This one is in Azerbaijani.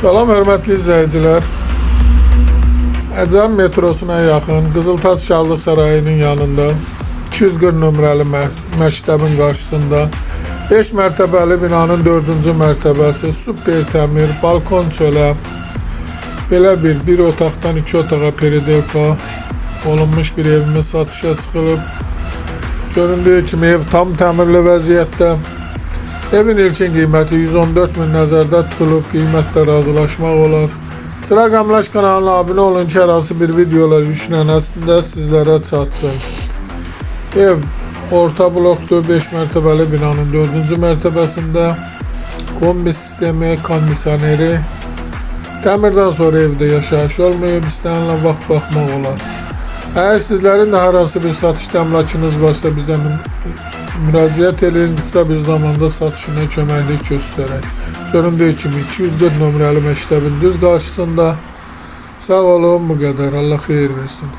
Salam hörmətli izləyicilər. Əcəm metrosuna yaxın Qızıltaş Şahlıq Sarayının yanında 240 nömrəli məktəbin qarşısında 5 mərtəbəli binanın 4-cü mərtəbəsi super təmir, balkon çölə, belə bir otaqdan 2 otağa peridelka olunmuş bir evimiz satışa çıxılıb. Göründüyü kimi ev tam təmirli vəziyyətdə. Evin ilkin qiyməti 114 min nəzərdə tutulub, qiymətlə razılaşmaq olar. Çıraq Əmlak kanalına abunə olun ki, hər hansı bir videolar yüklənəsində sizlərə çatsın. Ev orta blokdur, 5 mərtəbəli binanın 4-cü mərtəbəsində. Kombi sistemi, kondisioneri. Təmirdən sonra evdə yaşayış olmayıb, istənilən vaxt baxmaq olar. Əgər sizlərin də hər hansı bir satış təmlakınız varsa bizə müraciət edin, qısa bir zamanda satışına köməklik göstərək. Göründüyü kimi 240 nömrəli məktəbin düz qarşısında. Sağ olun, bu qədər. Allah xeyir versin.